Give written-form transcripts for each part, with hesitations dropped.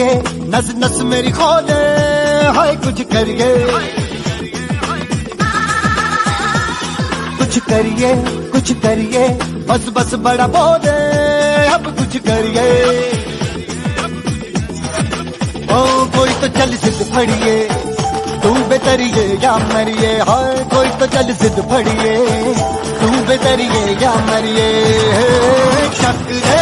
करिए, नस नस मेरी खोले, हाय कुछ करिए, कुछ करिए, बस बस बड़ा बोले, अब कुछ करिए। ओ कोई तो चल सिद्ध फड़िए, तू बेतरिए या मरिए, हाय कोई तो चल सिद्ध फड़िए, तू बेतरिए या मरिए। शक है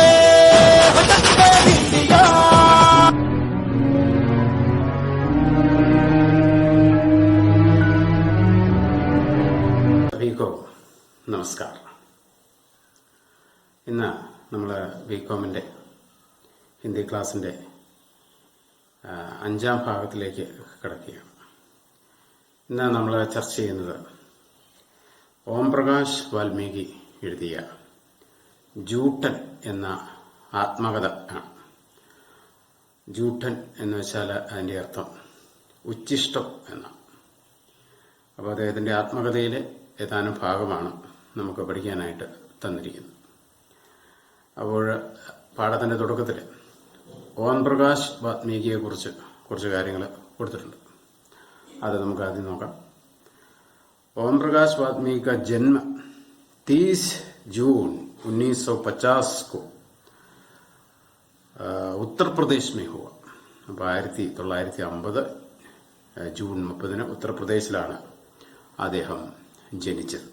सभी को नमस्कार. ഇന്ന് നമ്മൾ ബികോമിൻ്റെ ഹിന്ദി ക്ലാസ്സിൻ്റെ 5ാം ഭാഗത്തിലേക്ക് കിടക്കുകയാണ്. ഇന്ന് നമ്മൾ ചർച്ച ചെയ്യുന്നത് ഓം പ്രകാശ് വാൽമീകി എഴുതിയ ജൂട്ടൻ എന്ന ആത്മകഥ ആണ്. ജൂട്ടൻ എന്ന് വെച്ചാൽ അതിൻ്റെ അർത്ഥം ഉച്ഛിഷ്ടം എന്നാണ്. അപ്പോൾ അദ്ദേഹത്തിൻ്റെ ആത്മകഥയിലെ ഏതാനും ഭാഗമാണ് നമുക്ക് പഠിക്കാനായിട്ട് തന്നിരിക്കുന്നത്. അപ്പോൾ പാഠത്തിൻ്റെ തുടക്കത്തിൽ ഓം പ്രകാശ് വാൽമീകിയെ കുറിച്ച് കുറച്ച് കാര്യങ്ങൾ കൊടുത്തിട്ടുണ്ട്. അത് നമുക്ക് ആദ്യം നോക്കാം. ओम प्रकाश वाल्मीकि का जन्म 30 जून 1950 को उत्तर प्रदेश में हुआ. അപ്പോൾ 1950 ജൂൺ 30 ഉത്തർപ്രദേശിലാണ് അദ്ദേഹം ജനിച്ചത്.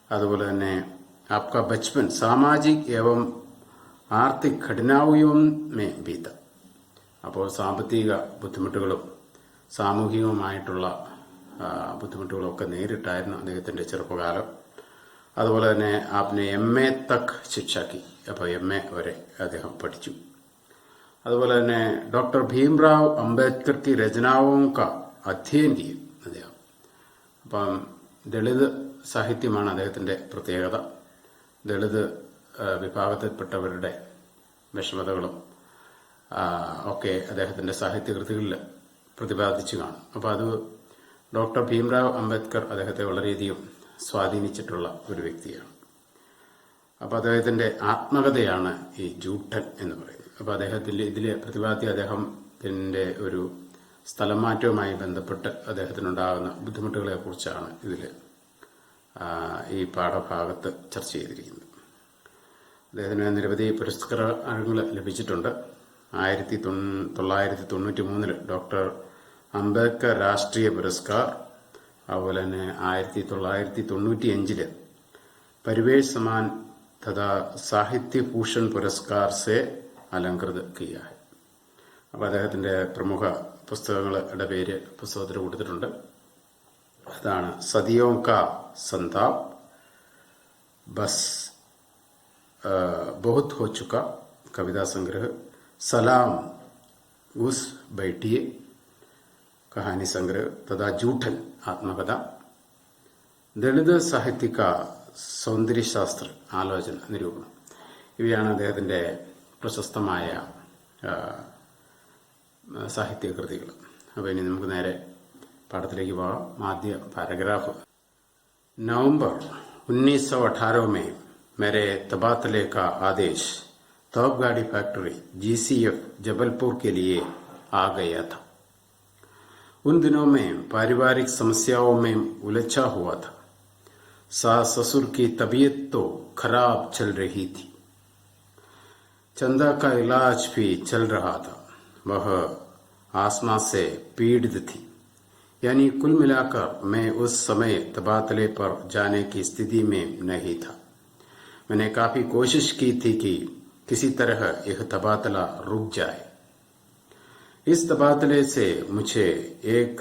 അതുപോലെ തന്നെ आपका बचपन सामाजिक एवं आर्थिक घटनाओं में बीता. അപ്പോൾ സാമ്പത്തിക ബുദ്ധിമുട്ടുകളും സാമൂഹികവുമായിട്ടുള്ള ബുദ്ധിമുട്ടുകളൊക്കെ നേരിട്ടായിരുന്നു അദ്ദേഹത്തിന്റെ ചെറുപ്പകാലം. അതുപോലെ തന്നെ आपने MA തക് ശിക്ഷാക്കി, അപ്പോൾ MA വരെ അദ്ദേഹം പഠിച്ചു. അതുപോലെ തന്നെ ഡോക്ടർ ഭീംറാവ് അംബേദ്കർ की रचनाओं का अध्ययन किया അദ്ദേഹം. അപ്പം ദളിത് സാഹിത്യമാണ് അദ്ദേഹത്തിന്റെ പ്രത്യേകത. ദളിത് വിഭാഗത്തിൽപ്പെട്ടവരുടെ വിഷമതകളും ഒക്കെ അദ്ദേഹത്തിന്റെ സാഹിത്യകൃതികളിൽ പ്രതിപാദിച്ചു കാണും. അപ്പോൾ അത് ഡോക്ടർ ഭീംറാവ് അംബേദ്കർ അദ്ദേഹത്തെ വളരെയധികം സ്വാധീനിച്ചിട്ടുള്ള ഒരു വ്യക്തിയാണ്. അപ്പോൾ അദ്ദേഹത്തിന്റെ ആത്മകഥയാണ് ഈ ജൂട്ടൻ എന്ന് പറയുന്നത്. അപ്പോൾ ഇതിൽ പ്രതിപാദ്യ അദ്ദേഹത്തിന്റെ ഒരു സ്ഥലം മാറ്റവുമായി ബന്ധപ്പെട്ട് അദ്ദേഹത്തിനുണ്ടാകുന്ന ബുദ്ധിമുട്ടുകളെ കുറിച്ചാണ് ഇതിൽ ഈ പാഠഭാഗത്ത് ചർച്ച ചെയ്തിരിക്കുന്നത്. അദ്ദേഹത്തിന് നിരവധി പുരസ്കാരങ്ങൾ ലഭിച്ചിട്ടുണ്ട്. 1993 ഡോക്ടർ അംബേദ്കർ രാഷ്ട്രീയ പുരസ്കാർ, അതുപോലെ തന്നെ 1995 പരിവേഷ് സമാൻ തഥാ സാഹിത്യ ഭൂഷൺ പുരസ്കാർ സെ അലങ്കൃത് കിയ ഹൈ. അപ്പോൾ അദ്ദേഹത്തിന്റെ പ്രമുഖ പുസ്തകങ്ങളുടെ പേര് പുസ്തകത്തിൽ കൊടുത്തിട്ടുണ്ട്. അതാണ് സദിയോ കാ സന്താപ്, ബസ് ബഹുത് ഹോ ചുക കവിതാ സംഗ്രഹ, സലാം ഗുസ് ബൈഠിയെ കഹാനി സംഗ്രഹ തഥാ ജൂട്ടൻ ആത്മകഥ, ദളിത് സാഹിത്യക സൗന്ദര്യശാസ്ത്ര ആലോചന നിരൂപണം. ഇവയാണ് അദ്ദേഹത്തിന്റെ പ്രശസ്തമായ സാഹിത്യകൃതികൾ. അപ്പോൾ ഇനി നമുക്ക് നേരെ പാഠത്തിലേക്ക് പോകാം. ആദ്യ പാരഗ്രാഫ്. नवंबर 1918 में मेरे तबादले का आदेश तोपगाड़ी फैक्ट्री GCF जबलपुर के लिए आ गया था. उन दिनों में पारिवारिक समस्याओं में उलझा हुआ था. सास ससुर की तबीयत तो खराब चल रही थी. चंदा का इलाज भी चल रहा था. वह आस्मा से पीड़ित थी. यानी कुल मिलाकर मैं उस समय तबादले पर जाने की स्थिति में नहीं था. मैंने काफी कोशिश की थी कि किसी तरह यह तबादला रुक जाए. इस तबादले से मुझे एक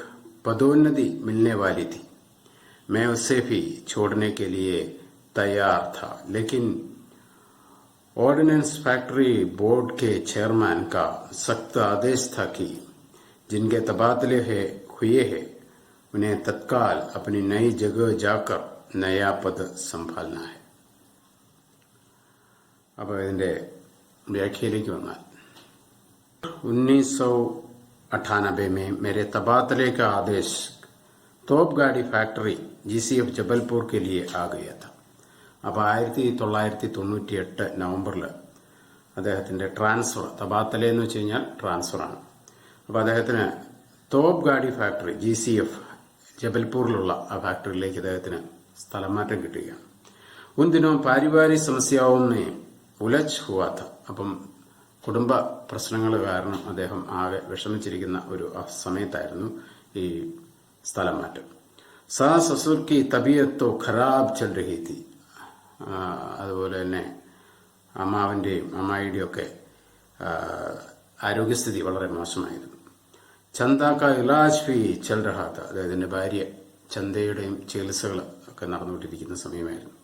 पदोन्नति मिलने वाली थी. मैं उसे भी छोड़ने के लिए तैयार था, लेकिन ऑर्डिनेंस फैक्ट्री बोर्ड के चेयरमैन का सख्त आदेश था कि जिनके तबादले हुए हैं उन्हें तत्काल अपनी नई जगह जाकर नया पद संभालना है. അപ്പോൾ ഇതിന്റെ വ്യാഖ്യയിലേക്ക് വന്നാൽ 1998 में मेरे तबादले का आदेश तोपगाड़ी फैक्ट्री GCF जबलपुर के लिए आ गया था. അപ്പോൾ 1998 നവംബറിൽ അദ്ദേഹത്തിന്റെ ട്രാൻസ്ഫർ, തബാത്തലെ എന്ന് വെച്ച് കഴിഞ്ഞാൽ ട്രാൻസ്ഫറാണ്. അപ്പോൾ അദ്ദേഹത്തിന് തോപ്പ് ഗാഡി ഫാക്ടറി GCF ജബൽപൂരിലുള്ള ആ ഫാക്ടറിയിലേക്ക് അദ്ദേഹത്തിന് സ്ഥലം മാറ്റം കിട്ടുകയാണ്. ഉൻ ദിനോ പാരിവാരിക് സമസ്യാവുന്നേ ഉലജ് ഹുവാത്ത. അപ്പം കുടുംബ പ്രശ്നങ്ങൾ കാരണം അദ്ദേഹം ആകെ വിഷമിച്ചിരിക്കുന്ന ഒരു സമയത്തായിരുന്നു ഈ സ്ഥലം മാറ്റം. സാ സസുർക്കി തബിയത്തോ ഖരാബ് ചൽ രഹി തി. അതുപോലെ തന്നെ അമ്മാവിന്റെയും അമ്മായിയുടെയും ഒക്കെ ആരോഗ്യസ്ഥിതി വളരെ മോശമായിരുന്നു. ചന്ദാക്ക ഇലാജ് ഫി ചൽ രഹാത്ത. അദ്ദേഹത്തിന്റെ ഭാര്യ ചന്ദയുടെയും ചികിത്സകൾ ഒക്കെ നടന്നുകൊണ്ടിരിക്കുന്ന സമയമായിരുന്നു.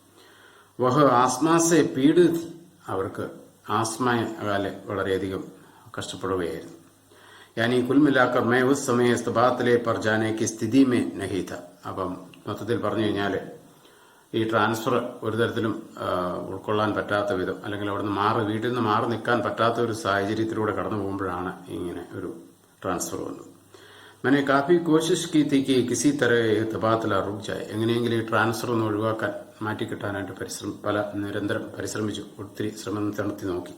വഹ് ആസ്മാസെ പീഡിതി. അവർക്ക് ആസ്മയാലെ വളരെയധികം കഷ്ടപ്പെടുകയായിരുന്നു. യാനി കുൽ മിലാക്കർ മേ ഉസ് സമയ ഇസ്തബാത്തിലെ പർ ജാനെ കി സ്ഥിതി മേ നഹീ ഥ. അപ്പം മൊത്തത്തിൽ പറഞ്ഞു കഴിഞ്ഞാൽ ഈ ട്രാൻസ്ഫർ ഒരു തരത്തിലും ഉൾക്കൊള്ളാൻ പറ്റാത്ത വിധം, അല്ലെങ്കിൽ അവിടുന്ന് വീട്ടിൽ നിന്ന് മാറി നിൽക്കാൻ പറ്റാത്ത ഒരു സാഹചര്യത്തിലൂടെ കടന്നു പോകുമ്പോഴാണ് ഇങ്ങനെ ഒരു ട്രാൻസ്ഫർ വന്നത്. मैंने काफी कोशिश की थी कि किसी तरह तबादला रुक जाए. എങ്ങനെയെങ്കിലും ഈ ട്രാൻസ്ഫർ ഒന്ന് ഒഴിവാക്കാൻ, മാറ്റിക്കിട്ടാനായിട്ട് നിരന്തരം പരിശ്രമിച്ചു. ഒത്തിരി ശ്രമം നടത്തി നോക്കി.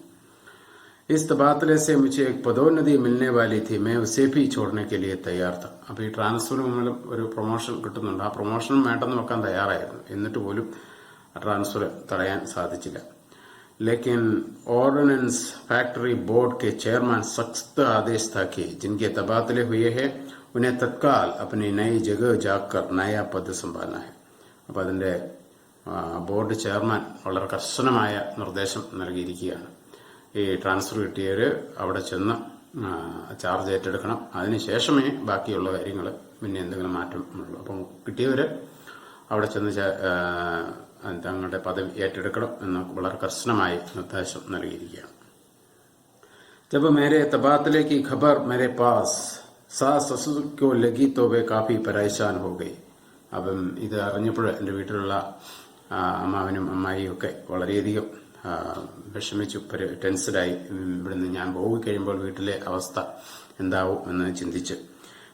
इस तबादले से मुझे एक पदोन्नति मिलने वाली थी. मैं उसे भी छोड़ने के लिए तैयार था. അപ്പോൾ ഈ ട്രാൻസ്ഫർ മൂലം ഒരു പ്രൊമോഷൻ കിട്ടുന്നുണ്ട്. ആ പ്രൊമോഷനും വേണ്ടെന്ന് വെക്കാൻ തയ്യാറായിരുന്നു. എന്നിട്ട് പോലും ട്രാൻസ്ഫർ തടയാൻ സാധിച്ചില്ല. लेकिन ऑर्डिनेंस फैक्ट्री बोर्ड के चेयरमैन सख्त आदेश था कि जिनके तबादले हुए हैं उन्हें तत्काल अपनी नई जगह जाकर नया पद संभालना है. അപ്പോൾ അതിന്റെ ബോർഡ് ചെയർമാൻ വളരെ കർശനമായ നിർദ്ദേശം നൽകിയിരിക്കുകയാണ്. ഈ ട്രാൻസ്ഫർ കിട്ടിയവര് അവിടെ ചെന്ന് ചാർജ് ഏറ്റെടുക്കണം. അതിനുശേഷമേ ബാക്കിയുള്ള കാര്യങ്ങൾ പിന്നെ എന്തെങ്കിലും മാറ്റം ഉള്ളൂ. അപ്പം കിട്ടിയവര് അവിടെ ചെന്ന് തങ്ങളുടെ പദവി ഏറ്റെടുക്കണം എന്ന് വളരെ കർശനമായി നിർദ്ദേശം നൽകിയിരിക്കുകയാണ്. जब मेरे तबादले की खबर मेरे पास सास ससुर को लगी तो वे काफी परेशान हो गई. അപ്പം ഇത് അറിഞ്ഞപ്പോൾ എൻ്റെ വീട്ടിലുള്ള അമ്മാവനും അമ്മായിയും ഒക്കെ വളരെയധികം വിഷമിച്ചു, ടെൻസ്ഡായി. ഇവിടുന്ന് ഞാൻ പോയി കഴിയുമ്പോൾ വീട്ടിലെ അവസ്ഥ എന്താവും എന്ന് ചിന്തിച്ച്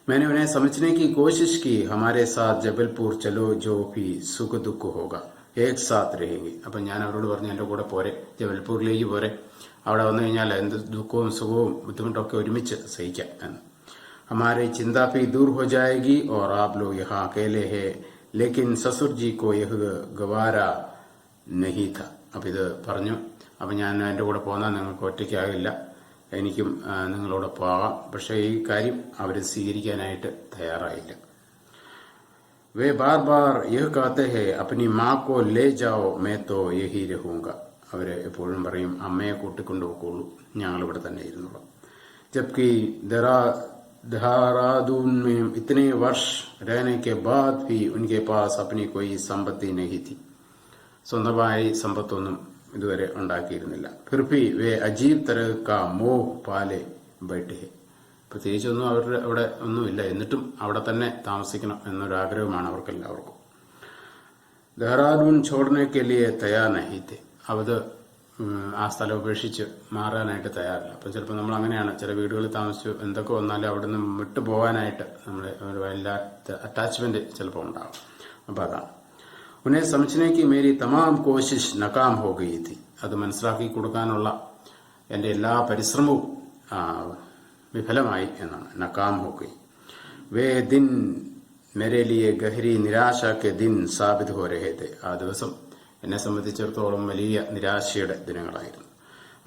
मैंने उन्हें समझने की कोशिश की. हमारे साथ जबलपुर चलो, जो भी सुख दुख होगा एक साथ रहेंगे. അപ്പം ഞാൻ അവരോട് പറഞ്ഞു, എൻ്റെ കൂടെ പോരെ, ജബൽപൂരിലേക്ക് പോരെ, അവിടെ വന്നു കഴിഞ്ഞാൽ എന്ത് ദുഃഖവും സുഖവും ബുദ്ധിമുട്ടൊക്കെ ഒരുമിച്ച് സഹിക്കാം എന്ന്. हमारी चिंता भी दूर हो जाएगी और आप लोग यहाँ अकेले हैं. लेकिन ससुर जी को यह गवारा नहीं था. അപ്പം ഇത് പറഞ്ഞു. അപ്പം ഞാൻ എൻ്റെ കൂടെ പോന്നാൽ നിങ്ങൾക്ക് ഒറ്റയ്ക്കാകില്ല, എനിക്കും നിങ്ങളോട് പോകാം. പക്ഷെ ഈ കാര്യം അവർ സ്വീകരിക്കാനായിട്ട് തയ്യാറായില്ല. वे बार बार यह कहते हैं अपनी माँ को ले जाओ, मैं तो यही रहूंगा. അവര് എപ്പോഴും പറയും, അമ്മയെ കൂട്ടിക്കൊണ്ടുപോകുള്ളൂ, ഞങ്ങളിവിടെ തന്നെ ഇരുന്നുള്ളൂ. जबकि देहरादून में इतने वर्ष रहने के बाद भी उनके पास अपनी कोई संपत्ति नहीं थी. സ്വന്തമായി സമ്പത്തൊന്നും ഇതുവരെ ഉണ്ടാക്കിയിരുന്നില്ല. फिर भी वे अजीब तरह का मोह पाले बैठे. പ്രത്യേകിച്ചൊന്നും അവരുടെ അവിടെ ഒന്നുമില്ല, എന്നിട്ടും അവിടെ തന്നെ താമസിക്കണം എന്നൊരാഗ്രഹമാണ് അവർക്കെല്ലാവർക്കും. ദഹ്റാദൂൻ छोड़ने के लिए तैयार नहीं थे. അത് ആ സ്ഥലം ഉപേക്ഷിച്ച് മാറാനായിട്ട് തയ്യാറില്ല. അപ്പം ചിലപ്പോൾ നമ്മൾ അങ്ങനെയാണ്, ചില വീടുകളിൽ താമസിച്ചു എന്തൊക്കെ വന്നാലും അവിടെ നിന്ന് വിട്ടു പോകാനായിട്ട് നമ്മുടെ ഒരു വല്ലാത്ത അറ്റാച്ച്മെന്റ് ചിലപ്പോൾ ഉണ്ടാകും. അപ്പം അതാണ്. ഉന്നെ സമझने മേരി തമാം കോശിഷ് നകാം ഹോ ഗയി തി. അത് മനസ്സിലാക്കി കൊടുക്കാനുള്ള എൻ്റെ എല്ലാ പരിശ്രമവും വിഫലമായി എന്നാണ്. നകാം ഹോ ഗയി. വേ ദിൻ മേരെ ലിയെ ഗഹരി നിരാശ കെ ദിൻ സാബിത് ഹോ രഹേ തെ. ആ ദിവസം എന്നെ സംബന്ധിച്ചിടത്തോളം വലിയ നിരാശയുടെ ദിനങ്ങളായിരുന്നു.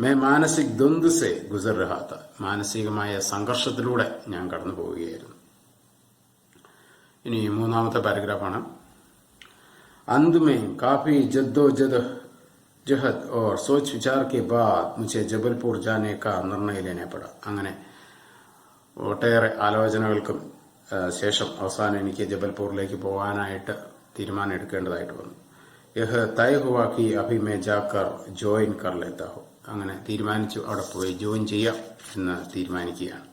മേ മാനസിക് ദ്വന്ദ് സെ ഗുസർ രഹാത്ത. മാനസികമായ സംഘർഷത്തിലൂടെ ഞാൻ കടന്നു പോവുകയായിരുന്നു. ഇനി മൂന്നാമത്തെ പാരഗ്രാഫാണ്. अंत में काफी जद्दोजहद और सोच विचार के बाद मुझे जबलपुर जाने का निर्णय लेने पड़ा. അങ്ങനെ ഒട്ടേറെ ആലോചനകൾക്കും ശേഷം അവസാനം എനിക്ക് ജബൽപൂരിലേക്ക് പോകാനായിട്ട് തീരുമാനം എടുക്കേണ്ടതായിട്ട് വന്നു. യഹ് തയ ഹുവാ കി അഭി മേ ജാക്കർ ജോയിൻ കർ ലേതാ ഹോ. അങ്ങനെ തീരുമാനിച്ചു, അവിടെ പോയി ജോയിൻ ചെയ്യാം എന്ന് തീരുമാനിക്കുകയാണ്.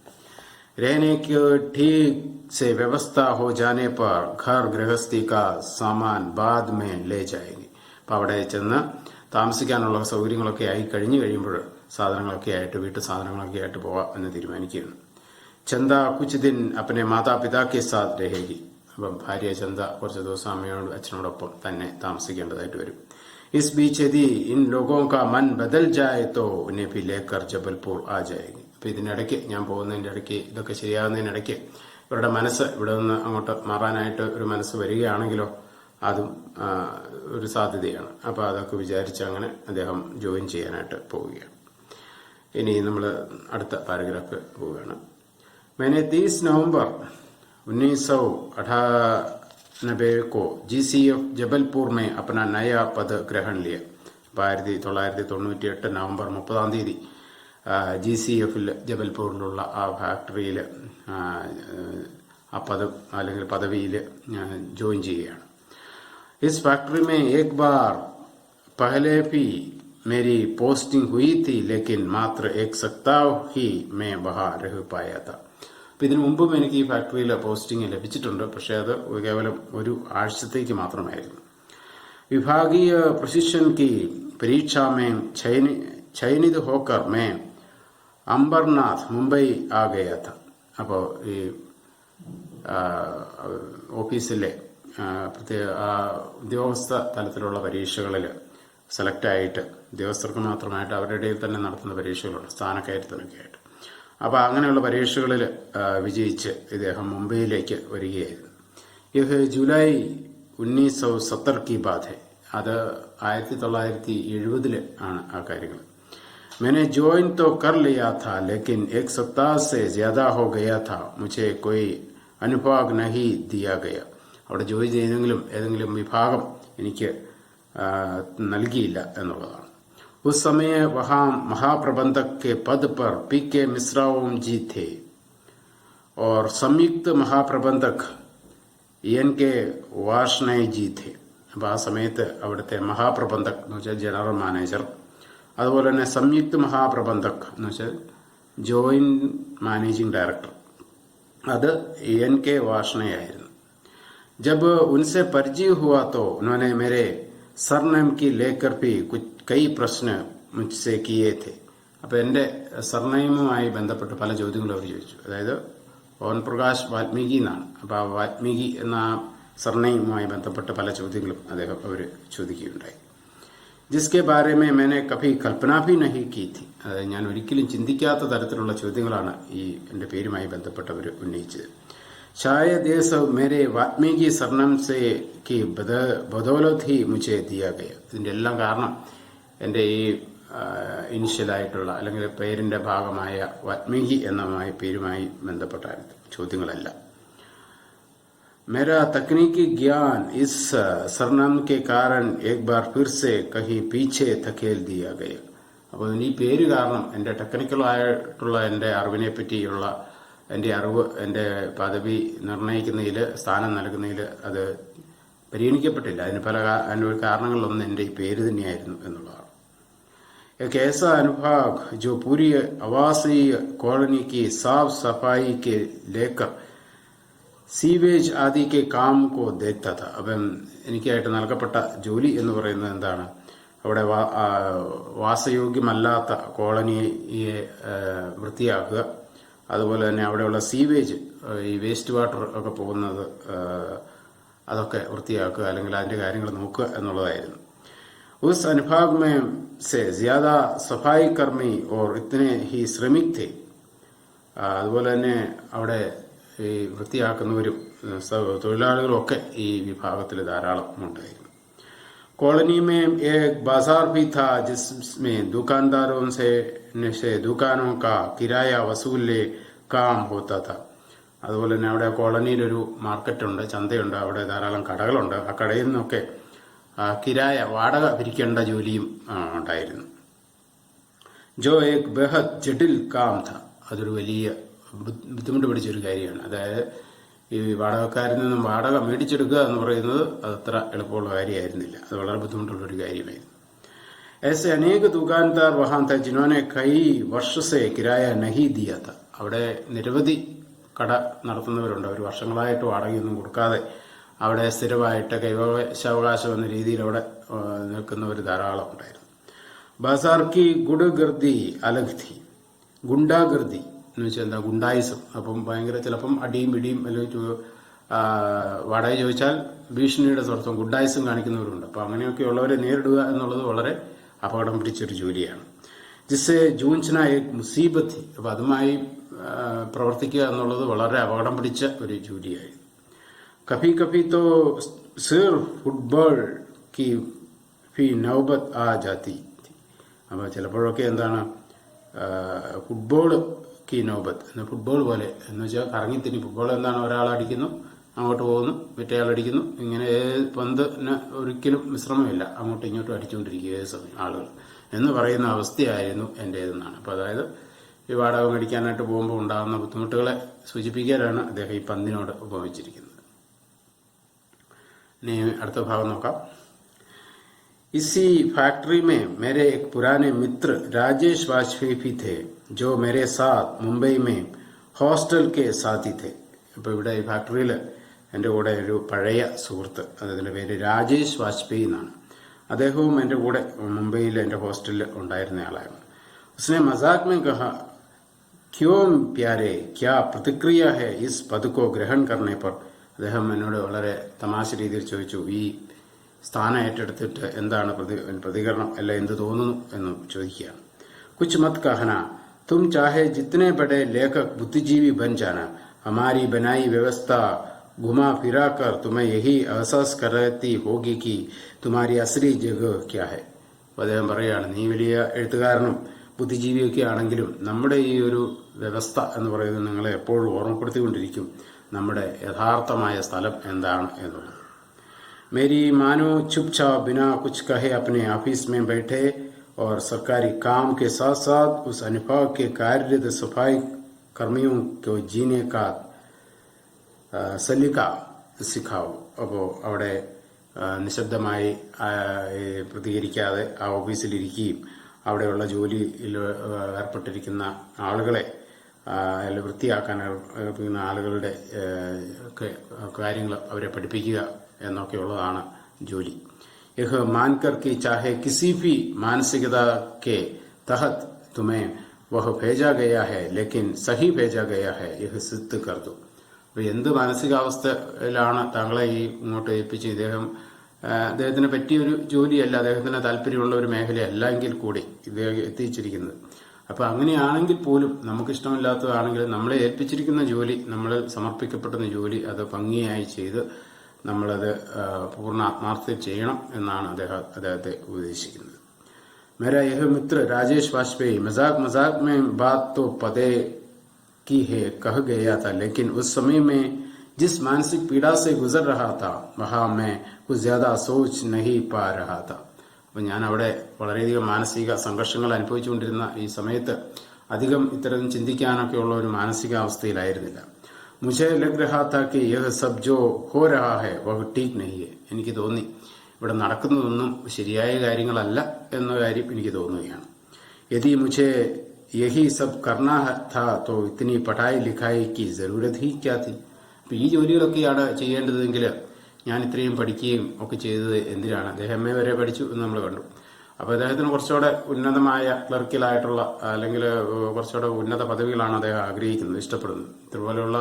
रहने की ठीक से व्यवस्था हो जाने पर घर गृहस्थी का सामान बाद में ले जाएंगे. അപ്പം അവിടെ ചെന്ന് താമസിക്കാനുള്ള സൗകര്യങ്ങളൊക്കെ ആയി കഴിയുമ്പോൾ സാധനങ്ങളൊക്കെ ആയിട്ട്, വീട്ടു സാധനങ്ങളൊക്കെ ആയിട്ട് പോവാം എന്ന് തീരുമാനിക്കുകയാണ്. ചന്ദ കുച്ച് ദിൻ അപ്പനെ മാതാപിതാക്കെ സാത്ത് രഹേഗി. അപ്പം ഭാര്യ ചന്ദ കുറച്ച് ദിവസം അമ്മയോട് അച്ഛനോടൊപ്പം തന്നെ താമസിക്കേണ്ടതായിട്ട് വരും. इस बीच यदि इन लोगों का मन बदल जाए तो उन्हें भी लेकर जबलपुर आ जाएगी. അപ്പൊ ഇതിനിടയ്ക്ക് ഞാൻ പോകുന്നതിന്റെ ഇടയ്ക്ക് ഇതൊക്കെ ശരിയാകുന്നതിനിടയ്ക്ക് ഇവരുടെ മനസ്സ് ഇവിടെ നിന്ന് അങ്ങോട്ട് മാറാനായിട്ട് ഒരു മനസ്സ് വരികയാണെങ്കിലോ അതും ഒരു സാധ്യതയാണ്. അപ്പൊ അതൊക്കെ വിചാരിച്ച് അങ്ങനെ അദ്ദേഹം ജോയിൻ ചെയ്യാനായിട്ട് പോവുകയാണ്. ഇനി നമ്മൾ അടുത്ത പാരഗ്രാഫ് പോവുകയാണ്. मैंने 30 नवंबर 1998 को GCF जबलपुर में अपना नया पद ग्रहण लिया. 1998 നവംബർ 30 GCF ജബൽപൂരിലുള്ള ആ ഫാക്ടറിയിൽ ആ അല്ലെങ്കിൽ പദവിയിൽ ജോയിൻ ചെയ്യുകയാണ്. इस फैक्ट्री में एक बार पहले भी मेरी पोस्टिंग हुई थी, लेकिन मात्र एक सप्ताह ही मैं वहां रह पाया था. അപ്പൊ ഇതിനു മുമ്പും എനിക്ക് ഈ ഫാക്ടറിയിൽ പോസ്റ്റിംഗ് ലഭിച്ചിട്ടുണ്ട്, പക്ഷെ അത് കേവലം ഒരു ആഴ്ചത്തേക്ക് മാത്രമായിരുന്നു. विभागीय प्रशिक्षण की परीक्षा में चयनित होकर मैं अंबरनाथ मुंबई आ गया था. അപ്പോൾ ഈ ഓഫീസിലെ ഉദ്യോഗസ്ഥ തലത്തിലുള്ള പരീക്ഷകളിൽ സെലക്ട് ആയിട്ട് ഉദ്യോഗസ്ഥർക്ക് മാത്രമായിട്ട് അവരുടെ ഇടയിൽ തന്നെ നടത്തുന്ന പരീക്ഷകളുണ്ട്, സ്ഥാനക്കയറ്റത്തിനൊക്കെ ആയിട്ട്. അപ്പോൾ അങ്ങനെയുള്ള പരീക്ഷകളിൽ വിജയിച്ച് ഇദ്ദേഹം മുംബൈയിലേക്ക് വരികയായിരുന്നു. ഇത് ജൂലൈ 1970 की बात है. അത് 1970 ആണ് ആ കാര്യങ്ങൾ. मैंने ज्वाइन तो कर लिया था, लेकिन एक सप्ताह से ज्यादा हो गया था. मुझे कोई അനുഭാഗ नहीं दिया गया. അവിടെ ജോലി ചെയ്യുന്നെങ്കിലും ഏതെങ്കിലും വിഭാഗം എനിക്ക് നൽകിയില്ല എന്നുള്ളതാണ്. उस समय वहां महाप्रबंधक के पद पर PK मिश्राओं जी थे और संयुक्त महाप्रबंधक NK वार्ष्णेय जी थे. അപ്പോൾ ആ സമയത്ത് അവിടുത്തെ മഹാപ്രബന്ധക് എന്ന് വെച്ചാൽ ജനറൽ മാനേജർ, അതുപോലെ തന്നെ സംയുക്ത മഹാപ്രബന്ധക് എന്ന് വെച്ചാൽ ജോയിന്റ് മാനേജിംഗ് ഡയറക്ടർ, അത് NK वार्ष्णेय ആയിരുന്നു. जब उनसे परिचय हुआ तो उन्होंने मेरे सरनेम की लेकर भी कई प्रश्न मुझसे किए थे. അപ്പൊ എന്റെ സർനെയിമുമായി ബന്ധപ്പെട്ട് പല ചോദ്യങ്ങളും അവർ ചോദിച്ചു. അതായത് ഓൻ പ്രകാശ് വാൽമീകി എന്നാണ്. അപ്പൊ ആ വാൽമീകി എന്ന സർനെയിമുമായി ബന്ധപ്പെട്ട് പല ചോദ്യങ്ങളും അദ്ദേഹം അവർ ചോദിക്കുകയുണ്ടായി. ജിസ്കെ ബാരെ മേ मैंने कभी कल्पना भी नहीं की थी. അതായത് ഞാൻ ഒരിക്കലും ചിന്തിക്കാത്ത തരത്തിലുള്ള ചോദ്യങ്ങളാണ് ഈ എന്റെ പേരുമായി ബന്ധപ്പെട്ടവർ ഉന്നയിച്ചത്. शायद ये सब मेरे वाल्मीकि सरनाम से की बदौलत ही मुझे दिया गया. ഇതിന്റെ എല്ലാം കാരണം എൻ്റെ ഈ ഇനിഷ്യലായിട്ടുള്ള അല്ലെങ്കിൽ പേരിന്റെ ഭാഗമായ വാൽമീകി എന്ന പേരുമായി ബന്ധപ്പെട്ട ചോദ്യങ്ങളല്ല. मेरा तकनीकी ज्ञान इस सरनाम के कारण एक बार फिर से कहीं पीछे धकेल दिया गया. അപ്പോൾ ഈ പേര് കാരണം എൻ്റെ ടെക്നിക്കലായിട്ടുള്ള എൻ്റെ അറിവിനെ പറ്റിയുള്ള എൻ്റെ അറിവ് എൻ്റെ പദവി നിർണ്ണയിക്കുന്നതിൽ സ്ഥാനം നൽകുന്നതിൽ അത് പരിഗണിക്കപ്പെട്ടില്ല. അതിന് അതിൻ്റെ കാരണങ്ങളിലൊന്നും എൻ്റെ ഈ പേര് തന്നെയായിരുന്നു എന്നുള്ളതാണ്. एक ऐसा अनुभाग जो पूरी आवासीय कॉलोनी की साफ सफाई के लेकर सीवेज आदि के काम को देखता था. അപ്പം എനിക്കായിട്ട് നൽകപ്പെട്ട ജോലി എന്ന് പറയുന്നത് എന്താണ്? അവിടെ വാസയോഗ്യമല്ലാത്ത കോളനിയെ വൃത്തിയാക്കുക, അതുപോലെ തന്നെ അവിടെയുള്ള സീവേജ്, ഈ വേസ്റ്റ് വാട്ടർ ഒക്കെ പോകുന്നത് അതൊക്കെ വൃത്തിയാക്കുക, അല്ലെങ്കിൽ അതിന്റെ കാര്യങ്ങൾ നോക്കുക എന്നുള്ളതായിരുന്നു. उस अनुभाग में से ज्यादा सफाई कर्मी और इतने ही श्रमिक थे. അതുപോലെ തന്നെ അവിടെ ഈ വൃത്തിയാക്കുന്നവരും തൊഴിലാളികളും ഒക്കെ ഈ വിഭാഗത്തിൽ ധാരാളം ഉണ്ടായിരുന്നു. कॉलोनी में एक बाजार भी था जिसमें दुकानदारों से दुकानों का किराया वसूले काम होता था. അതുപോലെ തന്നെ അവിടെ കോളനിയിലൊരു മാർക്കറ്റുണ്ട്, ചന്തയുണ്ട്, അവിടെ ധാരാളം കടകളുണ്ട്. ആ കടയിൽ നിന്നൊക്കെ കിരായ വാടക പിരിക്കേണ്ട ജോലിയും ഉണ്ടായിരുന്നു. ജോ ഏക് ബെഹദ് ജഡിൽ കാം ഥ. അതൊരു വലിയ ബുദ്ധിമുട്ട് പിടിച്ചൊരു കാര്യമാണ്. അതായത് ഈ വാടകക്കാരിൽ നിന്നും വാടക മേടിച്ചെടുക്കുക എന്ന് പറയുന്നത് അതത്ര എളുപ്പമുള്ള കാര്യമായിരുന്നില്ല. അത് വളരെ ബുദ്ധിമുട്ടുള്ളൊരു കാര്യമായിരുന്നു. ऐसे अनेक दुकानदार वहां थे जिन्होंने कई वर्ष से किराया नहीं दिया था. അവിടെ നിരവധി കട നടത്തുന്നവരുണ്ട്. അവർ വർഷങ്ങളായിട്ട് വാടകയൊന്നും കൊടുക്കാതെ അവിടെ സ്ഥിരമായിട്ട് കൈവശാവകാശം എന്ന രീതിയിൽ അവിടെ നിൽക്കുന്നവർ ധാരാളം ഉണ്ടായിരുന്നു. ബസാർ കി ഗുഡഗർദി അലഗ് ഥി. ഗുണ്ടാഗർദി എന്ന് വെച്ചാൽ എന്താ? ഗുണ്ടായിസം. അപ്പം ഭയങ്കര ചിലപ്പം അടിയും പിടിയും അല്ലെങ്കിൽ വാടക ചോദിച്ചാൽ ഭീഷണിയുടെ സ്വർത്ഥം ഗുഡായുസും കാണിക്കുന്നവരുണ്ട്. അപ്പോൾ അങ്ങനെയൊക്കെയുള്ളവരെ നേരിടുക എന്നുള്ളത് വളരെ അപകടം പിടിച്ചൊരു ജോലിയാണ്. ജിസ്സെ ജൂഞ്ചന ഏക് മുസീബത്ത്. അപ്പോൾ അതുമായി പ്രവർത്തിക്കുക എന്നുള്ളത് വളരെ അപകടം പിടിച്ച ഒരു ജോലിയായി. കഭി കഭി തോ സിർ ഫുട്ബോൾ കി ഫി നൗബത്ത് ആ ജാതി. അപ്പോൾ ചിലപ്പോഴൊക്കെ എന്താണ് ഫുട്ബോൾ കി നൗബത്ത്, ഫുട്ബോൾ പോലെ എന്ന് വെച്ചാൽ കറങ്ങിത്തിരി. ഫുട്ബോൾ എന്താണ്, ഒരാൾ അടിക്കുന്നു, അങ്ങോട്ട് പോകുന്നു, മറ്റേയാൾ അടിക്കുന്നു, ഇങ്ങനെ പന്തിന് ഒരിക്കലും വിശ്രമമില്ല, അങ്ങോട്ടും ഇങ്ങോട്ടും അടിച്ചുകൊണ്ടിരിക്കുക ഏത് സമയം ആളുകൾ എന്ന് പറയുന്ന അവസ്ഥയായിരുന്നു എൻ്റേതെന്നാണ്. അപ്പോൾ അതായത് ഈ വാടക മേടിക്കാനായിട്ട് പോകുമ്പോൾ ഉണ്ടാകുന്ന ബുദ്ധിമുട്ടുകളെ സൂചിപ്പിക്കാനാണ് അദ്ദേഹം ഈ പന്തിനോട് ഉപയോഗിച്ചിരിക്കുന്നത്. ഇനി അടുത്ത ഭാഗം നോക്കാം. इसी फैक्ट्री में मेरे एक पुराने मित्र राजेश वाजपेयी भी थे, जो मेरे साथ मुंबई में हॉस्टल के साथी थे. അപ്പോൾ ഇവിടെ ഈ ഫാക്ടറിയിൽ എൻ്റെ കൂടെ ഒരു പഴയ സുഹൃത്ത്, അദ്ദേഹത്തിൻ്റെ പേര് രാജേഷ് വാജ്പേയി എന്നാണ്. അദ്ദേഹവും എൻ്റെ കൂടെ മുംബൈയിൽ എൻ്റെ ഹോസ്റ്റലിൽ ഉണ്ടായിരുന്ന ആളായിരുന്നു. उसने मजाक में कहा, क्यों प्यारे, क्या प्रतिक्रिया है इस पद को ग्रहण करने पर. അദ്ദേഹം എന്നോട് വളരെ തമാശ രീതിയിൽ ചോദിച്ചു, ഈ സ്ഥാനം ഏറ്റെടുത്തിട്ട് എന്താണ് പ്രതികരണം, അല്ല എന്ത് തോന്നുന്നു എന്ന് ചോദിക്കുകയാണ്. കുച്ച് മത് കഹന, തും ചാഹെ ജിത്തനെ ബഡെ ലേഖക് ബുദ്ധിജീവി ബൻ ജാന, ഹമാരി ബനായി വ്യവസ്ഥ घुमा फिरा कर तुम्हें यही एहसास करती होगी कि तुम्हारी असली जगह क्या है. അദ്ദേഹം പറയുകയാണ്, നീ വലിയ എഴുത്തുകാരനും ബുദ്ധിജീവിയൊക്കെ ആണെങ്കിലും നമ്മുടെ ഈ ഒരു വ്യവസ്ഥ എന്ന് പറയുന്നത് നിങ്ങളെ എപ്പോഴും ഓർമ്മപ്പെടുത്തിക്കൊണ്ടിരിക്കും നമ്മുടെ യഥാർത്ഥമായ സ്ഥലം എന്താണ് എന്നുള്ളത്. मेरी मानो चुपचाप बिना कुछ कहे अपने ऑफिस में बैठे और सरकारी काम के साथ साथ उस अनुभाग के कार्यरत सफाई कर्मियों को जीने का സലിക സിഖാവു. അപ്പോൾ അവിടെ നിശബ്ദമായി പ്രതികരിക്കാതെ ആ ഓഫീസിലിരിക്കുകയും അവിടെയുള്ള ജോലിയിൽ ഏർപ്പെട്ടിരിക്കുന്ന ആളുകളെ വൃത്തിയാക്കാൻ ഏർപ്പെടുന്ന ആളുകളുടെ കാര്യങ്ങൾ അവരെ പഠിപ്പിക്കുക എന്നൊക്കെയുള്ളതാണ് ജോലി. യഹ് മാൻകർ കി ചാഹെ കിസി ഭി മാനസികത കെ തഹത് തുമേ വഹ് ഭേജാ ഗയാ ഹൈ ലേക്കിൻ സഹി ഭേജാ ഗയാ ഹൈ യഹ് സിദ്ധ് കർ ദോ. അപ്പോൾ എന്ത് മാനസികാവസ്ഥയിലാണ് താങ്കളെ ഈ ഇങ്ങോട്ട് ഏൽപ്പിച്ച് അദ്ദേഹത്തിന് പറ്റിയൊരു ജോലിയല്ല, അദ്ദേഹത്തിന് താല്പര്യമുള്ള ഒരു മേഖലയല്ല എങ്കിൽ കൂടി ഇദ്ദേഹം എത്തിച്ചിരിക്കുന്നത്. അപ്പോൾ അങ്ങനെയാണെങ്കിൽ പോലും നമുക്കിഷ്ടമില്ലാത്തതാണെങ്കിൽ നമ്മളെ ഏൽപ്പിച്ചിരിക്കുന്ന ജോലി, നമ്മളിൽ സമർപ്പിക്കപ്പെടുന്ന ജോലി അത് ഭംഗിയായി ചെയ്ത് നമ്മളത് പൂർണ്ണ ആത്മാർത്ഥത്തിൽ ചെയ്യണം എന്നാണ് അദ്ദേഹത്തെ ഉപദേശിക്കുന്നത്. मेरा यह मित्र राजेश वाजपेयी मजाक मजाक में बात तो पते की है कह गया था, लेकिन उस समय में जिस मानसिक पीड़ा से गुजर रहा था वहां मैं कुछ ज्यादा सोच नहीं पा रहा था. അപ്പോൾ ഞാൻ അവിടെ വളരെയധികം മാനസിക സംഘർഷങ്ങൾ അനുഭവിച്ചുകൊണ്ടിരുന്ന ഈ സമയത്ത് അധികം ഇത്തരം ചിന്തിക്കാനൊക്കെയുള്ള ഒരു മാനസികാവസ്ഥയിലായിരുന്നില്ല. മുझे लग रहा था कि यह सब जो हो रहा है वह ठीक नहीं है. എനിക്ക് തോന്നി ഇവിടെ നടക്കുന്നതൊന്നും ശരിയായ കാര്യങ്ങളല്ല എന്ന കാര്യം എനിക്ക് തോന്നുകയാണ്. यदि मुझे यही सब करना था तो इतनी पढ़ाई लिखाई की जरूरत ही क्या थी. അപ്പോൾ ഈ ജോലികളൊക്കെയാണ് ചെയ്യേണ്ടതെങ്കിൽ ഞാൻ ഇത്രയും പഠിക്കുകയും ഒക്കെ ചെയ്തത് എന്തിനാണ്. അദ്ദേഹം MA വരെ പഠിച്ചു എന്ന് നമ്മൾ കണ്ടു. അപ്പോൾ അദ്ദേഹത്തിന് കുറച്ചുകൂടെ ഉന്നതമായ ക്ലർക്കിലായിട്ടുള്ള അല്ലെങ്കിൽ കുറച്ചുകൂടെ ഉന്നത പദവികളാണ് അദ്ദേഹം ആഗ്രഹിക്കുന്നത്, ഇഷ്ടപ്പെടുന്നത്. ഇതുപോലെയുള്ള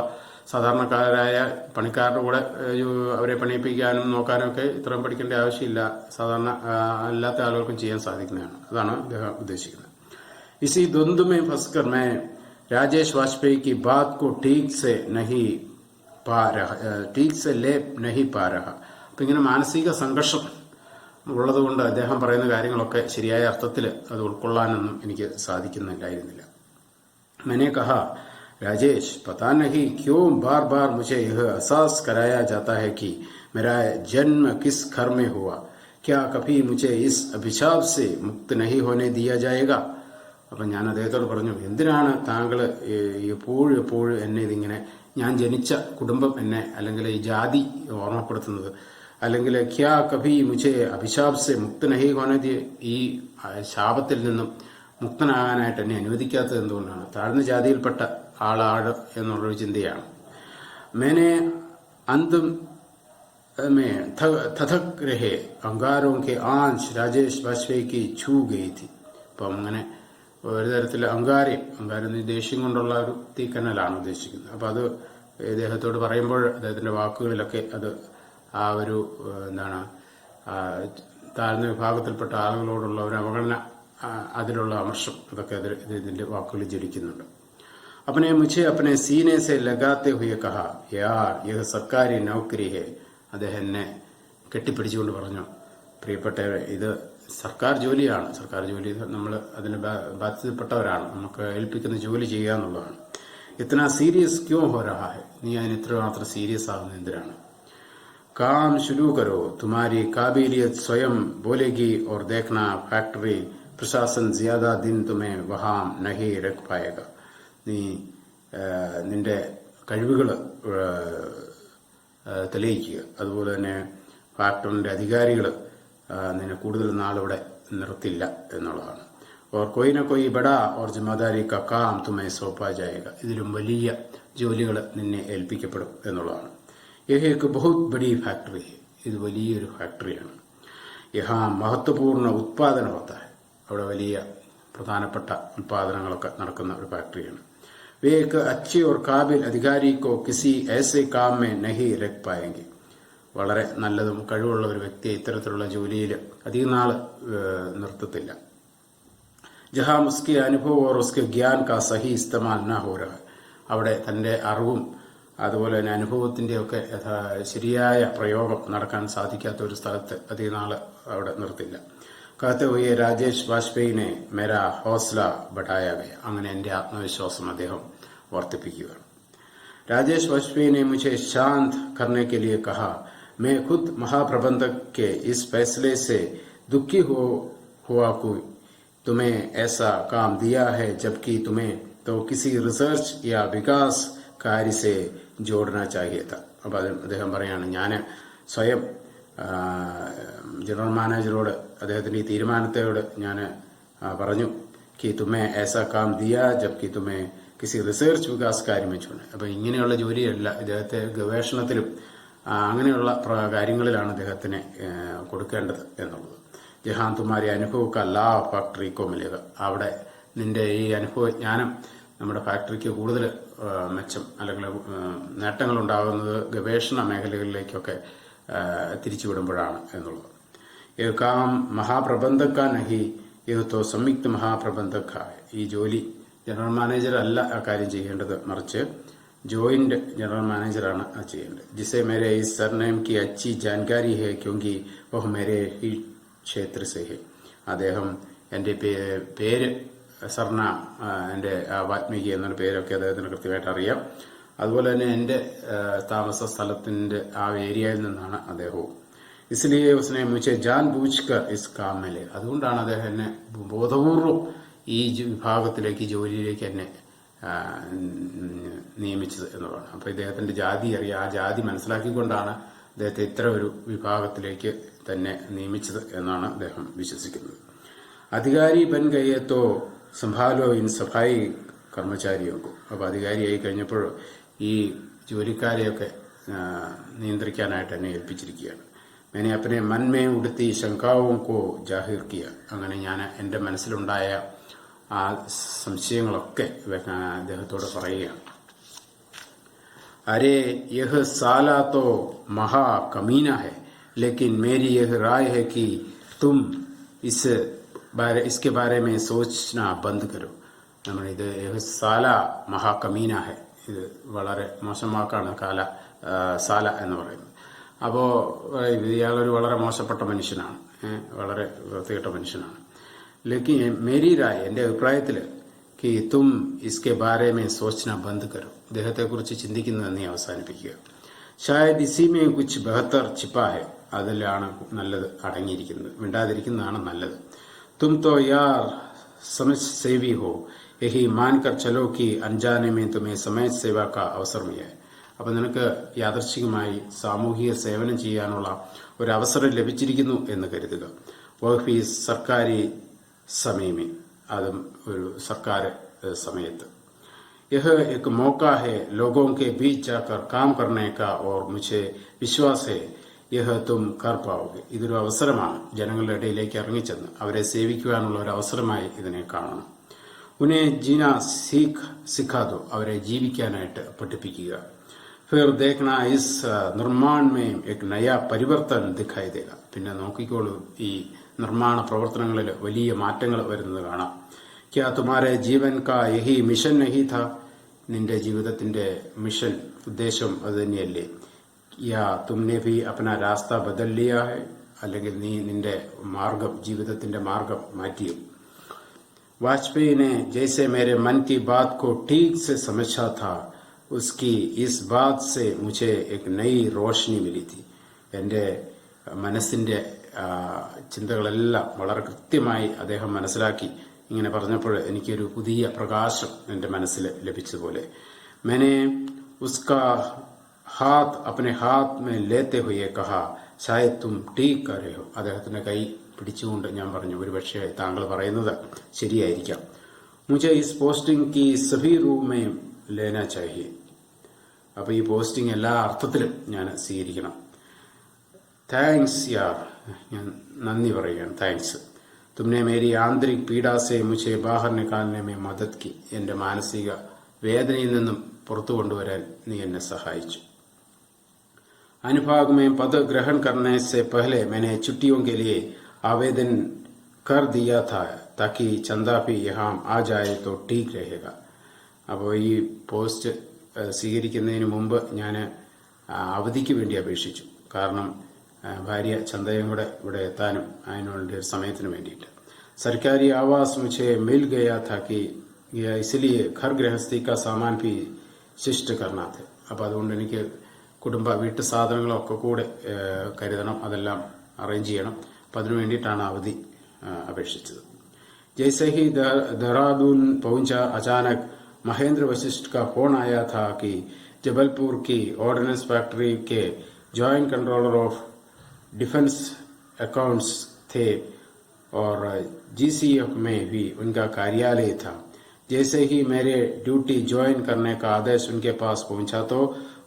സാധാരണക്കാരായ പണിക്കാരുടെ കൂടെ അവരെ പണിയിപ്പിക്കാനും നോക്കാനും ഒക്കെ ഇത്രയും പഠിക്കേണ്ട ആവശ്യമില്ല, സാധാരണ അല്ലാത്ത ആളുകൾക്കും ചെയ്യാൻ സാധിക്കുന്നതാണ്. അതാണ് അദ്ദേഹം ഉദ്ദേശിക്കുന്നത്. इसी द्वंद्व में फंसकर मैं राजेश वाजपेयी की बात को ठीक से ले नहीं पा रहा. അപ്പം ഇങ്ങനെ മാനസിക സംഘർഷം ഉള്ളതുകൊണ്ട് അദ്ദേഹം പറയുന്ന കാര്യങ്ങളൊക്കെ ശരിയായ അർത്ഥത്തിൽ അത് ഉൾക്കൊള്ളാനൊന്നും എനിക്ക് സാധിക്കുന്നില്ലായിരുന്നില്ല. मैंने कहा, राजेश पता नहीं क्यों बार बार मुझे यह एहसास कराया जाता है कि मेरा जन्म किस घर में हुआ, क्या कभी मुझे इस अभिशाप से मुक्त नहीं होने दिया जाएगा. അപ്പം ഞാൻ അദ്ദേഹത്തോട് പറഞ്ഞു, എന്തിനാണ് താങ്കൾ എപ്പോഴും എന്നെ ഇതിങ്ങനെ ഞാൻ ജനിച്ച കുടുംബം എന്നെ അല്ലെങ്കിൽ ഈ ജാതി ഓർമ്മപ്പെടുത്തുന്നത്, അല്ലെങ്കിൽ ക്യാ കഭി മുझे അഭിശാപ് സെ മുക്ത നഹി ഹോനെ ദിയ, ഈ ശാപത്തിൽ നിന്നും മുക്തനാകാനായിട്ട് എന്നെ അനുവദിക്കാത്തത് എന്തുകൊണ്ടാണ്, താഴ്ന്ന ജാതിയിൽപ്പെട്ട ആളാണ് എന്നുള്ളൊരു ചിന്തയാണ്. मैंने अंत में थथक रहे अंगारों के आंच राजेश वाजपेयी की छू गई थी. അപ്പം അങ്ങനെ ഒരു തരത്തിൽ അങ്കാരം ദേഷ്യം കൊണ്ടുള്ള ഒരു തീക്കനലാണ് ഉദ്ദേശിക്കുന്നത്. അപ്പം അത് ഇദ്ദേഹത്തോട് പറയുമ്പോൾ അദ്ദേഹത്തിന്റെ വാക്കുകളിലൊക്കെ അത് ആ ഒരു എന്താണ് താഴ്ന്ന വിഭാഗത്തിൽപ്പെട്ട ആളുകളോടുള്ള ഒരു അവഗണന, അതിലുള്ള അമർഷം, അതൊക്കെ ഇതിന്റെ വാക്കുകളിൽ ജനിക്കുന്നുണ്ട്. अपने मुझे अपने सीने से लगाते हुए कहा यार यह सरकारी नौकरी है. അദ്ദേഹം എന്നെ കെട്ടിപ്പിടിച്ചുകൊണ്ട് പറഞ്ഞു, പ്രിയപ്പെട്ടവരെ, ഇത് സർക്കാർ ജോലിയാണ്. സർക്കാർ ജോലി നമ്മൾ അതിന് ബാധ്യതപ്പെട്ടവരാണ്. നമുക്ക് ഏൽപ്പിക്കുന്ന ജോലി ചെയ്യുക എന്നുള്ളതാണ്. ഇത്ര സീരിയസ് ക്യോ ഹോ രഹാ ഹെ, നീ അതിന് ഇത്രമാത്രം സീരിയസ് ആകുന്നത് എന്തിനാണ്? काम शुरू करो, तुम्हारी काबिलियत स्वयं बोलेगी और देखना फैक्ट्री प्रशासन ज्यादा दिन तुम्हें वहां नहीं रख पाएगा. നീ നിന്റെ കഴിവുകൾ തെളിയിക്കുക. അതുപോലെ തന്നെ ഫാക്ടറിന്റെ അധികാരികൾ നിന്നെ കൂടുതൽ നാളിവിടെ നിർത്തില്ല എന്നുള്ളതാണ്. और कोई ना कोई बड़ा और जिम्मेदारी का काम तुम्हें सौंपा जाएगा. ഇതിലും വലിയ ജോലികൾ നിന്നെ ഏൽപ്പിക്കപ്പെടും എന്നുള്ളതാണ്. यह एक बहुत बड़ी फैक्ट्री है. ഇത് വലിയൊരു ഫാക്ടറിയാണ്. യഹാ മഹത്വപൂർണ്ണ ഉത്പാദനം होता है. അവിടെ വലിയ പ്രധാനപ്പെട്ട ഉത്പാദനങ്ങളൊക്കെ നടക്കുന്ന ഒരു ഫാക്ടറിയാണ്. वे एक अच्छे और काबिल अधिकारी को किसी ऐसे काम में नहीं रख पाएंगे. വളരെ നല്ലതും കഴിവുള്ള ഒരു വ്യക്തിയെ ഇത്തരത്തിലുള്ള ജോലിയിൽ അധികം നാൾ നിർത്തത്തില്ല. ജഹാം ഉസ്കെ അനുഭവം और उसके ज्ञान का सही इस्तेमाल न हो रहा है. അവിടെ തന്റെ അറിവും അതുപോലെ തന്നെ അനുഭവത്തിന്റെയൊക്കെ ശരിയായ പ്രയോഗം നടക്കാൻ സാധിക്കാത്ത ഒരു സ്ഥലത്ത് അധികം നാള് അവിടെ നിർത്തില്ല. कहते हुए राजेश वाजपेयी ने मेरा हौसला बढ़ाया गया. അങ്ങനെ എന്റെ ആത്മവിശ്വാസം അദ്ദേഹം വർദ്ധിപ്പിക്കുകയാണ്. राजेश वाजपेयी ने मुझे शांत करने के लिए कहा, मैं खुद महाप्रबंधक के इस फैसले से दुखी हुआ कि तुम्हें ऐसा काम दिया है जबकि तुम्हें तो किसी रिसर्च या विकास कार्य से जोड़ना चाहिए था. അപ്പോൾ അദ്ദേഹം പറയാണ്, ഞാൻ സ്വയം ജനറൽ മാനേജറോട് അദ്ദേഹത്തിന്റെ ഈ തീരുമാനത്തോട് ഞാൻ പറഞ്ഞു, कि तुम्हें ऐसा काम दिया जबकि तुम्हें किसी റിസർച്ച് വികാസ് കാര്യം വെച്ചുകൊണ്ട്. അപ്പൊ ഇങ്ങനെയുള്ള ജോലിയല്ല ഇദ്ദേഹത്തെ ഗവേഷണത്തിലും അങ്ങനെയുള്ള കാര്യങ്ങളിലാണ് അദ്ദേഹത്തിന് കൊടുക്കേണ്ടത് എന്നുള്ളത്. ജഹാൻ തുമാരി അനുഭവക്ക ലാ ഫാക്ടറിക്കോ മിലേക. അവിടെ നിന്റെ ഈ അനുഭവജ്ഞാനം നമ്മുടെ ഫാക്ടറിക്ക് കൂടുതൽ മെച്ചം അല്ലെങ്കിൽ നേട്ടങ്ങൾ ഉണ്ടാകുന്നത് ഗവേഷണ മേഖലകളിലേക്കൊക്കെ തിരിച്ചുവിടുമ്പോഴാണ് എന്നുള്ളത്. ये काम महाप्रबंधक का नहीं, ये तो संयुक्त महाप्रबंधक का है. ഈ ജോലി ജനറൽ മാനേജർ അല്ല ആ കാര്യം ചെയ്യേണ്ടത്, മറിച്ച് ജോയിന്റ് ജനറൽ മാനേജറാണ് അത് ചെയ്യേണ്ടത്. जिसे मेरे इस सरनेम की अच्छी जानकारी है क्योंकि वह मेरे ही क्षेत्र से है. അദ്ദേഹം എന്റെ പേര് സർനാം, എന്റെ വാത്മീകി എന്നൊരു പേരൊക്കെ അദ്ദേഹത്തിന് കൃത്യമായിട്ട് അറിയാം. അതുപോലെ തന്നെ എന്റെ താമസ സ്ഥലത്തിന്റെ ആ ഏരിയയിൽ നിന്നാണ് അദ്ദേഹവും. इसलिए उसने मुझे जानबूझकर इस काम में ले. അതുകൊണ്ടാണ് അദ്ദേഹം എന്നെ ബോധപൂർവം ഈ വിഭാഗത്തിലേക്ക് ജോലിയിലേക്ക് എന്നെ നിയമിച്ചത് എന്നുള്ളതാണ്. അപ്പൊ ഇദ്ദേഹത്തിന്റെ ജാതി അറിയാം, ആ ജാതി മനസ്സിലാക്കിക്കൊണ്ടാണ് അദ്ദേഹത്തെ ഇത്ര ഒരു വിഭാഗത്തിലേക്ക് തന്നെ നിയമിച്ചത് എന്നാണ് അദ്ദേഹം വിശ്വസിക്കുന്നത്. അധികാരി ബൻ ഗയെ തോ സംഭാലോ ഇൻ സഫായി കർമ്മചാരിയൊക്കെ. അപ്പൊ അധികാരിയായി കഴിഞ്ഞപ്പോൾ ഈ ജോലിക്കാരെയൊക്കെ നിയന്ത്രിക്കാനായിട്ട് എന്നെ ഏൽപ്പിച്ചിരിക്കുകയാണ്. मैंने अपने मन में उड़ती शंकाओं को जाहिर किया. അങ്ങനെ ഞാൻ എന്റെ മനസ്സിലുണ്ടായ ആ സംശയങ്ങളൊക്കെ അദ്ദേഹത്തോട് പറയുകയാണ്. अरे यह साला तो महा कमीना है, लेकिन मेरी यह राय है कि तुम इसके बारे में सोचना बंद करो. നമ്മൾ ഇത് സാല മഹാ കമീന ഹെ, ഇത് വളരെ മോശം വാക്കാണ് സാല എന്ന് പറയുന്നത്. അപ്പോ ഇയാളൊരു വളരെ മോശപ്പെട്ട മനുഷ്യനാണ്, വളരെ വൃത്തികെട്ട മനുഷ്യനാണ്. ലേക്കിൻ മേരി റായ്, എന്റെ അഭിപ്രായത്തില് कि तुम इसके बारे में सोचना बंद करो. അദ്ദേഹത്തെ കുറിച്ച് ചിന്തിക്കുന്നത് നീ അവസാനിപ്പിക്കുക. शायद इसी में कुछ बेहतर छिपा है. അതിലാണ് നല്ലത് അടങ്ങിയിരിക്കുന്നത്, മിണ്ടാതിരിക്കുന്നതാണ് നല്ലത്. तुम तो यार समझ सेवी हो, यही मानकर चलो कि अनजाने में तुम्हें समाज सेवा का अवसर मिला है. അപ്പൊ നിനക്ക് യാദർച്ഛികമായി സാമൂഹിക സേവനം ചെയ്യാനുള്ള ഒരു അവസരം ലഭിച്ചിരിക്കുന്നു എന്ന് കരുതുക. വഹ്ഫി സർക്കാരി സമയമേ, അതും ഒരു സർക്കാർ സമയത്ത്. यह एक मौका है लोगों के बीच जाकर काम करने का और मुझे विश्वास है यह तुम कर पाओगे. ഇതൊരു അവസരമാണ്, ജനങ്ങളുടെ ഇടയിലേക്ക് ഇറങ്ങിച്ചെന്ന് അവരെ സേവിക്കുവാനുള്ള ഒരു അവസരമായി ഇതിനെ കാണണം. ഉന്നെ ജീന സിഖാ ദോ, അവരെ ജീവിക്കാനായിട്ട് പഠിപ്പിക്കുക. फिर देखना इस निर्माण में एक नया പരിവർത്തൻ दिखाई देगा. പിന്നെ നോക്കിക്കോളൂ, ഈ നിർമ്മാണ പ്രവർത്തനങ്ങളിൽ വലിയ മാറ്റങ്ങൾ വരുന്നത് കാണാം. क्या तुम्हारे जीवन का यही मिशन नहीं था? നിന്റെ ജീവിതത്തിന്റെ മിഷൻ, ഉദ്ദേശം അത് തന്നെയല്ലേ? യാ തുമ്നെ ഭി അപ്നാ രാസ്ത ബദൽ ലിയാ ഹൈ, അല്ലെങ്കിൽ നീ നിന്റെ മാർഗം, ജീവിതത്തിന്റെ മാർഗം മാറ്റിയോ? वाजपेयी ने जैसे मेरे मन की बात को ठीक से समझा था, उसकी इस बात से मुझे एक नई रोशनी मिली थी. എന്റെ മനസ്സിന്റെ ചിന്തകളെല്ലാം വളരെ കൃത്യമായി അദ്ദേഹം മനസ്സിലാക്കി ഇങ്ങനെ പറഞ്ഞപ്പോൾ എനിക്കൊരു പുതിയ പ്രകാശം എന്റെ മനസ്സിൽ ലഭിച്ചതുപോലെ. मैंने उसका हाथ अपने हाथ में लेते हुए कहा, शायद तुम ठीक कर रहे हो. അദ്ദേഹത്തിന്റെ കൈ പിടിച്ചുകൊണ്ട് ഞാൻ പറഞ്ഞു, ഒരുപക്ഷെ താങ്കൾ പറയുന്നത് ശരിയായിരിക്കാം. मुझे इस पोस्टिंग की सभी रूप में लेना चाहिए. അപ്പൊ ഈ പോസ്റ്റിംഗ് എല്ലാ അർത്ഥത്തിലും ഞാൻ സ്വീകരിക്കണം. താങ്ക്സ് യാർ, ഞാൻ നന്ദി പറയുകയാണ്. താങ്ക്സ്. तुमने मेरी आंतरिक पीड़ा से मुझे बाहर निकालने में मदद की. എന്റെ മാനസിക വേദനയിൽ നിന്നും പുറത്തു കൊണ്ടുവരാൻ നീ എന്നെ സഹായിച്ചു. अनुभाग में पद ग्रहण करने से पहले मैंने छुट्टियों के लिए आवेदन कर दिया था, ताकि चंदा भी यहाँ आ जाए तो ठीक रहेगा. അപ്പോൾ ഈ പോസ്റ്റ് സ്വീകരിക്കുന്നതിന് മുമ്പ് ഞാൻ അവധിക്ക് വേണ്ടി അപേക്ഷിച്ചു. കാരണം ഭാര്യ ചന്തയും കൂടെ ഇവിടെ എത്താനും അതിനുള്ള സമയത്തിന് വേണ്ടിയിട്ട്. सरकारी आवास मुझे मिल गया था कि इसलिए घर गृहस्थी का सामान भी शिष्ट करना थे. അപ്പോൾ അതുകൊണ്ട് എനിക്ക് കുടുംബ വീട്ടു സാധനങ്ങളൊക്കെ കൂടെ കരുതണം, അതെല്ലാം അറേഞ്ച് ചെയ്യണം. അപ്പം അതിനു വേണ്ടിയിട്ടാണ് അവധി അപേക്ഷിച്ചത്. जैसे ही देहरादून पहुंचा, अचानक महेंद्र वशिष्ठ का फोन आया था कि जबलपुर की ऑर्डिनेंस फैक्ट्री के joint controller of defence accounts थे और जीसीएफ में भी उनका कार्यालय था. जैसे ही मेरे ड्यूटी ज्वाइन करने का आदेश उनके पास पहुंचा तो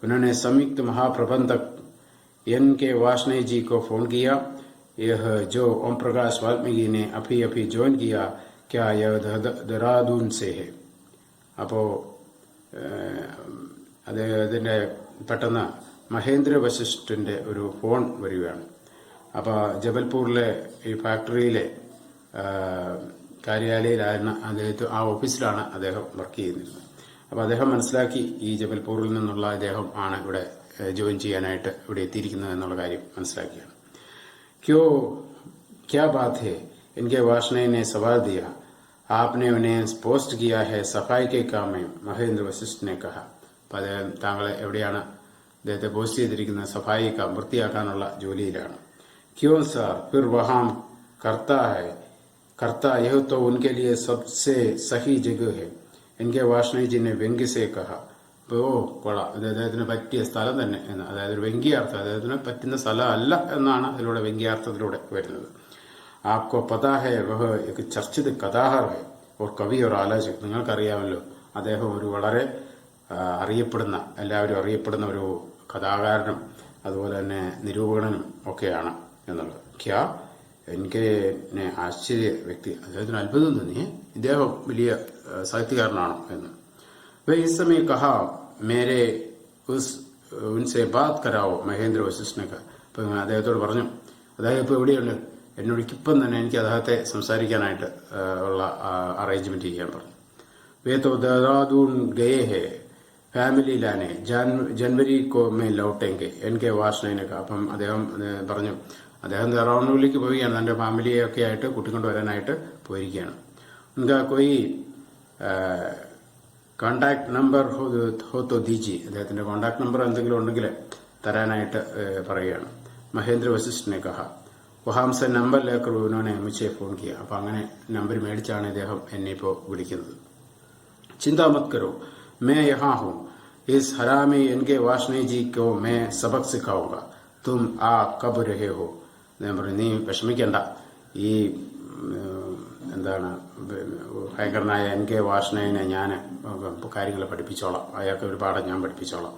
उन्होंने संयुक्त महाप्रबंधक एन.के. वार्ष्णेय जी को फोन किया. यह जो ओम प्रकाश वाल्मीकि ने अभी ज्वाइन किया, क्या यह देहरादून से है? അപ്പോൾ അദ്ദേഹത്തിന്റെ പെട്ടെന്ന് മഹേന്ദ്ര വശിഷ്ഠിന്റെ ഒരു ഫോൺ വരികയാണ്. അപ്പോൾ ജബൽപൂരിലെ ഈ ഫാക്ടറിയിലെ കാര്യാലയത്തിലായിരുന്ന അദ്ദേഹത്തെ ആ ഓഫീസിലാണ് അദ്ദേഹം വർക്ക് ചെയ്യുന്നിരുന്നത്. അപ്പോൾ അദ്ദേഹം മനസ്സിലാക്കി ഈ ജബൽപൂരിൽ നിന്നുള്ള അദ്ദേഹം ആണ് ഇവിടെ ജോയിൻ ചെയ്യാനായിട്ട് ഇവിടെ എത്തിയിരിക്കുന്നത് എന്നുള്ള കാര്യം മനസ്സിലാക്കിയാണ്. क्यों क्या बात है? इनके वार्ष्णेय ने सवाल दिया. आपने उन्हें पोस्ट किया है सफाई के काम में, महेंद्र वशिष्ठ ने कहा. അപ്പോൾ അദ്ദേഹം താങ്കളെ എവിടെയാണ് അദ്ദേഹത്തെ പോസ്റ്റ് ചെയ്തിരിക്കുന്നത്? സഫായി കാം, വൃത്തിയാക്കാനുള്ള ജോലിയിലാണ്. क्यों सर, फिर वहां करता यह तो उनके लिए सबसे सही जगह है, इनके वार्ष्णेय जी ने व्यंग्य से कहा. കൊള്ളാം, അദ്ദേഹത്തിന് പറ്റിയ സ്ഥലം തന്നെ എന്ന്, അതായത് ഒരു വ്യംഗ്യാർത്ഥം, അദ്ദേഹത്തിന് പറ്റുന്ന സ്ഥലമല്ല എന്നാണ് അതിലൂടെ വ്യംഗ്യാർത്ഥത്തിലൂടെ വരുന്നത്. Apco പതാ high വഹ് Ek ചർച്ചിത് കഥാഹർ high or കവി ഓർ ആലോചക്. നിങ്ങൾക്കറിയാമല്ലോ, അദ്ദേഹം ഒരു വളരെ അറിയപ്പെടുന്ന, എല്ലാവരും അറിയപ്പെടുന്ന ഒരു കഥാകാരനും അതുപോലെ തന്നെ നിരൂപകനും ഒക്കെയാണ് എന്നുള്ളത്. ക്യാ എനിക്ക് ആശ്ചര്യ വ്യക്തി, അദ്ദേഹത്തിന് അത്ഭുതം തോന്നി, ഇദ്ദേഹം വലിയ സാഹിത്യകാരനാണോ എന്ന്. इस समय कहा, मेरे उनसे बात कराओ, മഹേന്ദ്ര വശിഷ്ഠനൊക്കെ. അപ്പൊ അദ്ദേഹത്തോട് പറഞ്ഞു, അദ്ദേഹം ഇപ്പൊ എവിടെയുണ്ട്, എന്നോട് ഇപ്പം തന്നെ എനിക്ക് അദ്ദേഹത്തെ സംസാരിക്കാനായിട്ട് ഉള്ള അറേഞ്ച്മെന്റ് ചെയ്യാൻ പറഞ്ഞു. വേ തോ देहरादून गए हैं, ഫാമിലി ലാനെ ജനുവരി കോ മേ ലൗട്ടെങ്കെ, എൻ.കെ. വാർഷ്ണേയനൊക്കെ. അപ്പം അദ്ദേഹം പറഞ്ഞു, അദ്ദേഹം देहरादूनिലേക്ക് പോവുകയാണ്, തന്റെ ഫാമിലിയൊക്കെ ആയിട്ട് കൂട്ടിക്കൊണ്ട് വരാനായിട്ട് പോയിരിക്കുകയാണ്. ഉൻകാ കൊയ് കോണ്ടാക്ട് നമ്പർ ഹോ തോ ദീജി, അദ്ദേഹത്തിന്റെ കോണ്ടാക്ട് നമ്പർ എന്തെങ്കിലും ഉണ്ടെങ്കിൽ തരാനായിട്ട് പറയുകയാണ്. മഹേന്ദ്ര വശിഷ്ഠനെ കഹ വഹാംസ നമ്പർ ലേക്കർ ഉന്നോനെ മുച്ചെ ഫോൺ കിയ. അപ്പൊ അങ്ങനെ നമ്പർ മേടിച്ചാണ് ഇദ്ദേഹം എന്നെ ഇപ്പോൾ വിളിക്കുന്നത്. ചിന്താ മത് കരോ, may യഹാ ഹൂം, is ഹറാമി NK വാർഷ്ണേയ് G co may സബക് സിഖാവുക, തും ആ കബ് രഹേ ഹോ. ഞാൻ പറഞ്ഞു, നീ വിഷമിക്കണ്ട, ഈ എന്താണ് ഭയങ്കരനായ എൻ.കെ. വാർഷ്ണേയനെ ഞാൻ കാര്യങ്ങൾ പഠിപ്പിച്ചോളാം, അയാൾക്ക് ഒരു പാഠം ഞാൻ പഠിപ്പിച്ചോളാം,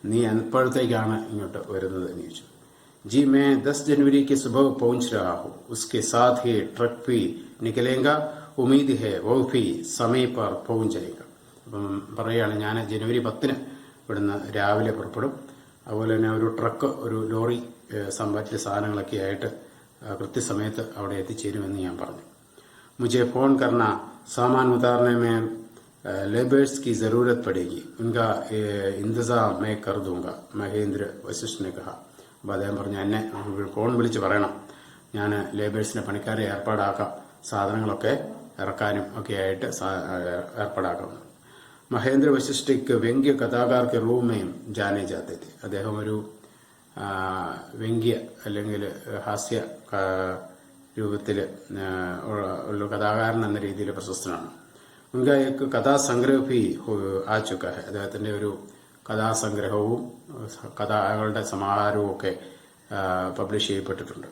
നീ എപ്പോഴത്തേക്കാണ് ഇങ്ങോട്ട് വരുന്നത് എന്ന് ചോദിച്ചു. जी मैं 10 जनवरी की सुबह पहुंच रहा हूँ, उसके साथ ही ट्रक भी निकलेगा, उम्मीद है वो भी समय पर पहुंच जाएगा. അപ്പം പറയുകയാണ്, ഞാൻ ജനുവരി 10 ഇവിടുന്ന് രാവിലെ പുറപ്പെടും. അതുപോലെ തന്നെ ഒരു ട്രക്ക്, ഒരു ലോറി മറ്റ് സാധനങ്ങളൊക്കെ ആയിട്ട് കൃത്യസമയത്ത് അവിടെ എത്തിച്ചേരുമെന്ന് ഞാൻ പറഞ്ഞു. मुझे फोन करना, सामान उतारने में लेबर्स की जरूरत पड़ेगी, उनका इंतजाम मैं कर दूंगा, മഹേന്ദ്ര വശിഷ്ഠ് ने कहा. അപ്പോൾ അദ്ദേഹം പറഞ്ഞു, എന്നെ ഫോൺ വിളിച്ച് പറയണം, ഞാൻ ലേബേഴ്സിനെ പണിക്കാരെ ഏർപ്പാടാക്കാം, സാധനങ്ങളൊക്കെ ഇറക്കാനും ഒക്കെ ആയിട്ട് ഏർപ്പാടാക്കാം. മഹേന്ദ്ര വശിഷ്ഠിക്ക് വ്യംഗ്യ കഥാകാർക്ക് റൂമേയും ജാനേ ജാത്തെ थे. അദ്ദേഹം ഒരു വ്യംഗ്യ അല്ലെങ്കിൽ ഹാസ്യ രൂപത്തിൽ ഉള്ള കഥാകാരൻ എന്ന രീതിയിൽ പ്രശസ്തനാണ്. ഉनका एक കഥാസംഗ്രഹ भी ആ ചുക്കാ है. അദ്ദേഹത്തിന്റെ ഒരു കഥാസംഗ്രഹവും കഥകളുടെ സമാഹാരവും ഒക്കെ പബ്ലിഷ് ചെയ്യപ്പെട്ടിട്ടുണ്ട്.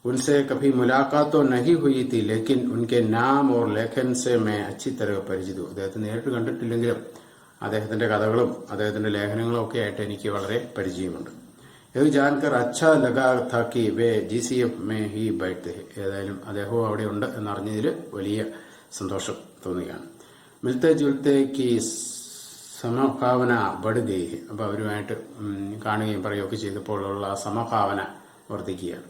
उनसे कभी मुलाकात तो नहीं हुई थी, लेकिन उनके नाम और लेखन से मैं अच्छी तरह परिचित हूँ. അദ്ദേഹത്തെ നേരിട്ട് കണ്ടിട്ടില്ലെങ്കിലും അദ്ദേഹത്തിന്റെ കഥകളും അദ്ദേഹത്തിന്റെ ലേഖനങ്ങളും ഒക്കെ ആയിട്ട് എനിക്ക് വളരെ പരിചയമുണ്ട്. ഇത് जानकर अच्छा लगा था कि वे GCF में ही बैठते हैं. ഏതായാലും അദ്ദേഹവും അവിടെ ഉണ്ട് എന്നറിഞ്ഞതിൽ വലിയ സന്തോഷം തോന്നുകയാണ്. മിൽത്തെ ജുൽത്തെ की സമഭാവന बढ़ गई है. അപ്പോൾ അവരുമായിട്ട് കാണുകയും പറയുകയൊക്കെ ചെയ്തപ്പോഴുള്ള സമഭാവന വർദ്ധിക്കുകയാണ്.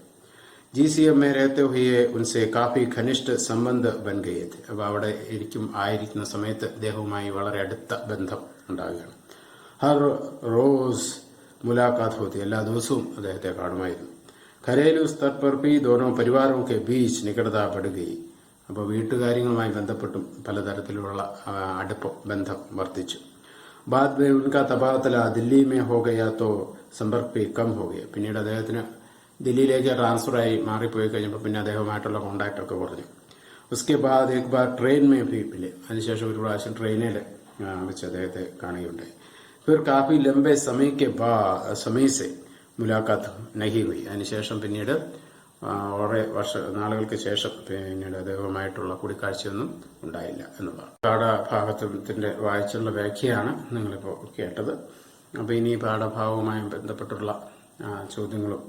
GCF में रहते हुए उनसे काफी घनिष्ठ संबंध बन गए थे. അപ്പോൾ അവിടെ ആയിരിക്കുന്ന സമയത്ത് അദ്ദേഹവുമായി വളരെ അടുത്ത ബന്ധം ഉണ്ടാവുകയാണ്. ഹർ റോസ് മുലാഖാത്ത് ഹോത്തി. എല്ലാ ദിവസവും അദ്ദേഹത്തെ കാണുമായിരുന്നു. घरेलू स्तर पर भी दोनों परिवारों के बीच निकटता बढ़ गई. അപ്പോൾ വീട്ടുകാര്യങ്ങളുമായി ബന്ധപ്പെട്ടും പലതരത്തിലുള്ള അടുപ്പം ബന്ധം വർദ്ധിച്ചു. बाद में उनका तबादला दिल्ली में हो गया तो संपर्क भी कम हो गया. പിന്നീട് അദ്ദേഹത്തിന് ദില്ലിയിലേക്ക് ട്രാൻസ്ഫറായി മാറിപ്പോയി കഴിഞ്ഞപ്പോൾ പിന്നെ അദ്ദേഹവുമായിട്ടുള്ള കോണ്ടാക്ട് ഒക്കെ കുറഞ്ഞു. ഉസ്കെ ബാദ് एक बार ट्रेन में भी मिले. അതിനുശേഷം ഒരു പ്രാവശ്യം ട്രെയിനിൽ വെച്ച് അദ്ദേഹത്തെ കാണുകയുണ്ടായി. फिर काफी लंबे समय से മുലാഖാത്ത് നഹി हुई. അതിനുശേഷം പിന്നീട് വളരെ നാളുകൾക്ക് ശേഷം പിന്നീട് അദ്ദേഹവുമായിട്ടുള്ള കൂടിക്കാഴ്ചയൊന്നും ഉണ്ടായില്ല എന്നുള്ളതാണ്. പാഠഭാഗത്തിന്റെ വായിച്ചുള്ള വ്യാഖ്യയാണ് നിങ്ങളിപ്പോൾ കേട്ടത്. അപ്പോൾ ഇനി പാഠഭാഗവുമായി ബന്ധപ്പെട്ടുള്ള ചോദ്യങ്ങളും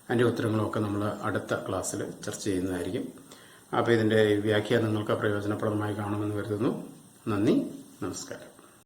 അതിന്റെ ഉത്തരങ്ങളും ഒക്കെ നമ്മൾ അടുത്ത ക്ലാസ്സിൽ ചർച്ച ചെയ്യുന്നതായിരിക്കും. അപ്പോൾ ഇതിന്റെ വ്യാഖ്യാനം നിങ്ങൾക്ക് പ്രയോജനപ്രദമായി കാണുമെന്ന് കരുതുന്നു. നന്ദി, നമസ്കാരം.